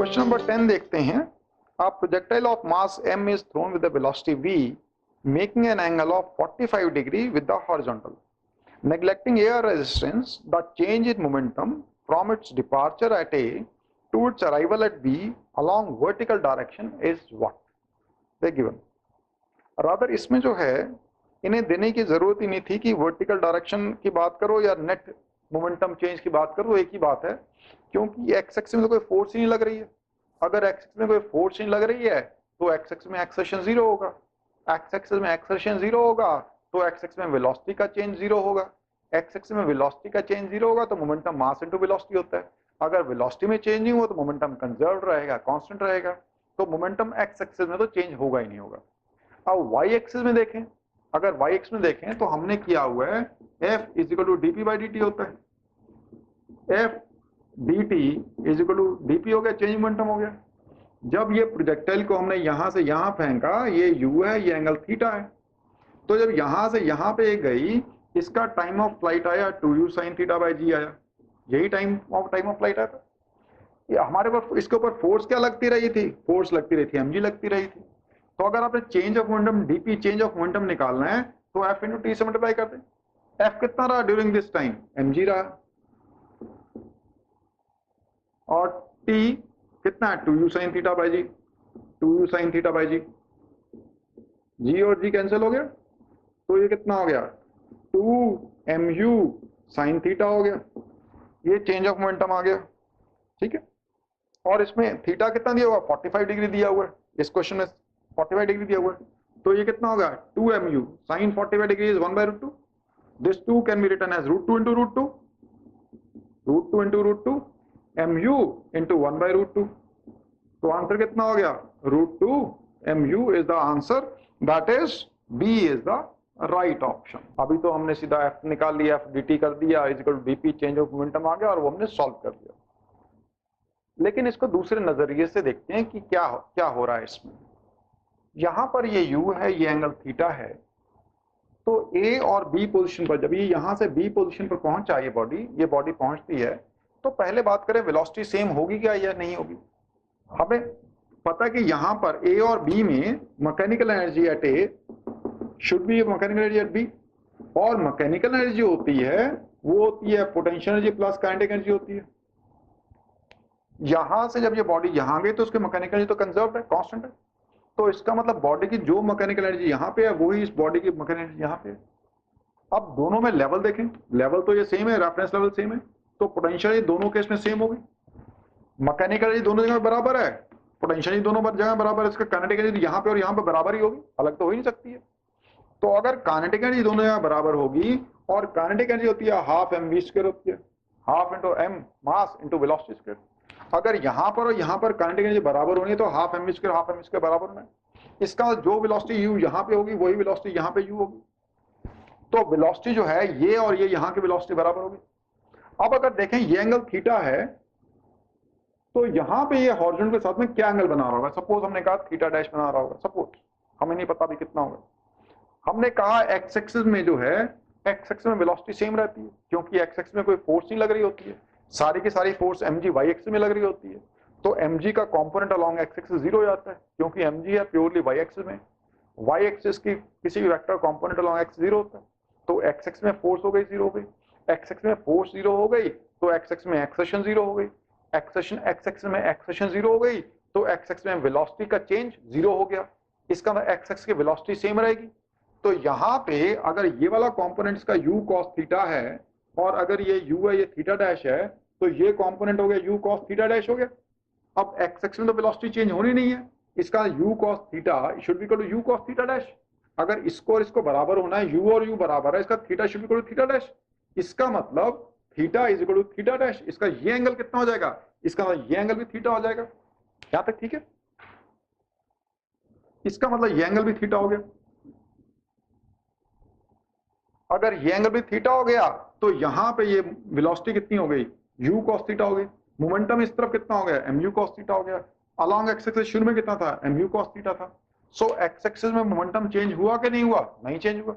Question number 10 देखते हैं। A projectile of mass m is thrown with a velocity v, making an angle of 45 degree with the horizontal. Neglecting air resistance, the change in momentum from its departure at A to its arrival at B along vertical direction is what? They given. Rather इसमें जो है इन्हें देने की जरूरत ही नहीं थी कि वर्टिकल डायरेक्शन की बात करो या नेट मोमेंटम चेंज की बात करो, एक ही बात है, क्योंकि एक्स एक्सिस में तो कोई फोर्स ही नहीं लग रही है। अगर एक्स एक्सिस में कोई फोर्स नहीं लग रही है तो एक्स एक्सिस में एक्सेशन जीरो होगा, एक्स एक्सिस में एक्सेशन जीरो होगा तो एक्स एक्सिस में वेलोसिटी का चेंज जीरो होगा, एक्स एक्सिस में वेलोसिटी का चेंज जीरो होगा तो मोमेंटम मास इनटू वेलोसिटी होता है। अगर वेलोसिटी में चेंज नहीं हुआ तो मोमेंटम कंजर्व रहेगा, कांस्टेंट रहेगा, तो मोमेंटम एक्स एक्सिस में तो चेंज होगा ही नहीं होगा। अब वाई एक्सिस में देखें, अगर वाई एक्सिस में देखें तो हमने किया हुआ है F is equal to DP by D T होता है, F D T is equal to DP हो गया, चेंज मोमेंटम हो गया। जब ये प्रोजेक्टाइल को हमने यहां से यहां फेंका, ये यू है, ये एंगल थीटा है, तो जब यहां से यहां पे गई इसका टाइम ऑफ फ्लाइट आया 2u sin थीटा बाई जी आया, यही टाइम ऑफ फ्लाइट आया था। ये हमारे पास इसके ऊपर फोर्स क्या लगती रही थी? फोर्स लगती रही थी mg लगती रही थी। तो अगर आपने change of momentum DP change of momentum निकालना है तो एफ इंटू टी से मल्टीप्लाई कर दें। एफ कितना रहा ड्यूरिंग दिस टाइम? mg रहा, और टी कितना है? 2u sin theta by g, 2u sin theta by g, g और जी कैंसिल हो गया, तो ये कितना हो गया? 2mu sin थीटा हो गया, ये चेंज ऑफ मोमेंटम आ गया, ठीक है। और इसमें थीटा कितना दिया हुआ? 45 डिग्री दिया हुआ है, इस क्वेश्चन में 45 डिग्री दिया हुआ है, तो ये कितना होगा? 2mu sin 45 degree is 1/√2। This 2 can be written as √2 into √2, √2 into √2, mu into 1/√2। तो आंसर कितना हो गया? √2 mu is the answer, that is B is the right option. अभी तो हमने सीधा एफ निकाल लिया, एफ dt कर दिया is equal to dp change of momentum आ गया और वो हमने सॉल्व कर दिया। लेकिन इसको दूसरे नजरिए से देखते हैं कि क्या हो रहा है इसमें। यहां पर ये u है, ये एंगल थीटा है, तो ए और बी पोजीशन पर, जब ये यहां से बी पोजीशन पर पहुंचा, ये बॉडी पहुंचती है, तो पहले बात करें वेलोसिटी सेम होगी क्या या नहीं होगी। हमें पता है कि यहां पर ए और बी में mechanical energy at A should be mechanical energy at B, और मैकेनिकल एनर्जी होती है वो होती है potential energy plus kinetic energy होती है। यहां से जब ये बॉडी यहां गई तो उसकी मैकेनिकल एनर्जी तो कंजर्व्ड है, कांस्टेंट है, तो इसका मतलब बॉडी की जो मैकेनिकल एनर्जी यहां पे है वही इस बॉडी की मैकेनिकल एनर्जी यहां पे है। अब दोनों में लेवल देखें, लेवल तो ये सेम है, रेफरेंस लेवल सेम है, तो पोटेंशियल एनर्जी दोनों केस में सेम होगी, मैकेनिकल एनर्जी दोनों जगह बराबर है, पोटेंशियल एनर्जी दोनों जगह बराबर है, इसका काइनेटिक एनर्जी यहां पे और यहां पे बराबर ही होगी, अलग तो हो ही नहीं सकती है। तो अगर काइनेटिक एनर्जी दोनों जगह बराबर होगी, और काइनेटिक एनर्जी होती है हाफ mv² होती है, half into m mass into velocity square. अगर यहां पर और यहां पर काइनेटिक एनर्जी बराबर होनी है तो हाफ mv² बराबर होना है। इसका जो वेलोसिटी u यहां पे होगी वही वेलोसिटी यहां पे u होगी, तो वेलोसिटी जो है ये और ये यहां की वेलोसिटी बराबर होगी। अब अगर देखें ये एंगल थीटा है, तो यहां पे ये हॉरिजॉन्टल के साथ में क्या एंगल बना रहा होगा? सपोज हमने कहा थीटा डैश बना रहा होगा, सपोज, हमें नहीं पता अभी कितना होगा। हमने कहा एक्स एक्सिस में जो है, एक्स एक्सिस में वेलोसिटी सेम रहती है, क्योंकि एक्स एक्सिस में कोई फोर्स नहीं लग रही होती है, सारी की सारी फोर्स mg वाई एक्सिस में लग रही होती है, तो mg का component along x axis zero हो जाता है, क्योंकि mg है प्योरली वाई एक्सिस में, वाई एक्सिस की किसी भी vector component along x zero होता है, तो एक्स एक्सिस में फोर्स हो गई जीरो हो गई, एक्स एक्सिस में फोर्स जीरो हो गई तो एक्स एक्सिस में एक्सेशन जीरो हो गई, एक्स एक्सिस में एक्सेशन जीरो हो गई तो एक्स एक्सिस में वेलोसिटी का चेंज जीरो हो गया, इसका मतलब एक्स एक्सिस की वेलोसिटी सेम रहेगी। तो यहाँ पे अगर ये वाला कंपोनेंट इसका u cos थीटा है, और अगर ये u है, ये थीटा डैश है, तो ये कंपोनेंट हो गया u cos थीटा डैश हो गया। अब एक्स एक्सिस में तो वेलोसिटी चेंज होनी नहीं है, इसका u cos theta should be equal to u cos theta dash. अगर इसको और इसको बराबर होना है, u और u बराबर है, इसका theta should be equal to theta dash, इसका मतलब theta is equal to theta dash. इसका ये एंगल कितना हो जाएगा? इसका मतलब ये एंगल भी थीटा हो जाएगा। यहां तक ठीक है? इसका मतलब ये एंगल भी थीटा हो गया। अगर ये एंगल भी थीटा हो गया तो यहां पे ये वेलोसिटी कितनी हो गई? u cos थीटा हो गई। मोमेंटम इस तरफ कितना हो गया? mu cos थीटा हो गया। अलोंग एक्स एक्सिस शुरू में कितना था? mu cos थीटा था। सो एक्स एक्सिस में मोमेंटम चेंज हुआ कि नहीं हुआ? नहीं चेंज हुआ,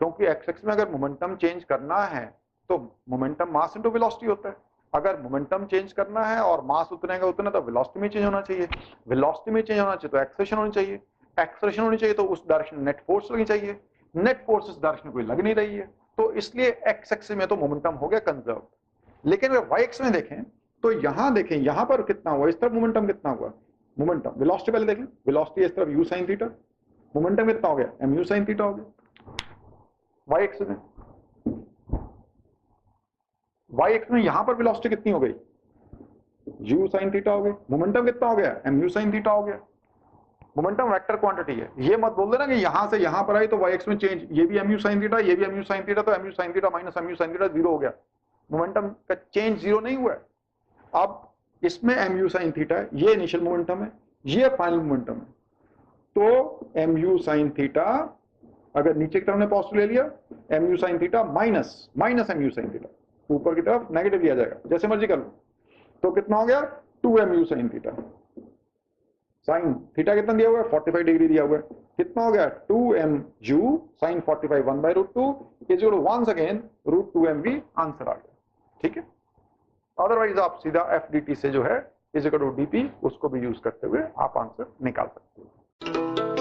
क्योंकि एक्स एक्सिस में अगर मोमेंटम चेंज करना है तो मोमेंटम मास इनटू वेलोसिटी होता है। अगर मोमेंटम चेंज करना है और मास उतने का उतना, तो वेलोसिटी में चेंज होना चाहिए, वेलोसिटी में चेंज होना चाहिए तो एक्सेलरेशन होनी चाहिए, एक्सेलरेशन होनी चाहिए तो उस डायरेक्शन नेट फोर्स लगनी चाहिए, नेट फोर्स इस डायरेक्शन कोई लग नहीं रही है, तो इसलिए एक्स एक्सिस में तो मोमेंटम हो गया कंजर्व। लेकिन अगर वाई एक्स में देखें तो यहां देखें, यहां पर कितना हुआ, इस तरफ मोमेंटम कितना हुआ, मोमेंटम वेलोसिटी पहले देख लें, वेलोसिटी इस तरफ यू साइन थीटा, मोमेंटम कितना हो गया, एम यू साइन थीटा हो गया वाई एक्स में। वाई एक्स में यहां पर वेलोसिटी कितनी हो गई, यू साइन थीटा हो गई, मोमेंटम कितना हो गया, एम यू साइन थीटा हो गया। मोमेंटम वेक्टर क्वांटिटी है, ये मत बोल देना कि यहां से यहां पर आई तो वाई एक्स में चेंज, ये भी एम यू साइन थीटा, ये भी एम यू साइन थीटा, तो M U sine theta minus M U sine theta zero हो गया, मोमेंटम का चेंज जीरो नहीं हुआ है। अब इसमें एम यू साइन थीटा है, ये इनिशियल मोमेंटम है, ये फाइनल मोमेंटम है, तो एम यू साइन थीटा अगर नीचे की तरफ ने पॉजिटिव ले लिया, M U sine theta minus minus M U sine theta, ऊपर की तरफ नेगेटिव लिया जाएगा, जैसे मर्जी कर लो, तो कितना हो गया 2mu sine theta, sine theta कितना दिया हुआ है 45 डिग्री दिया हुआ है, कितना हो गया 2mu sine 45 1/√2 is equal to once again √2mv, answer आ गया। ठीक है, अदरवाइज आप सीधा एफ डी टी से जो है इज इक्वल टू डीपी उसको भी यूज करते हुए आप आंसर निकाल सकते हो।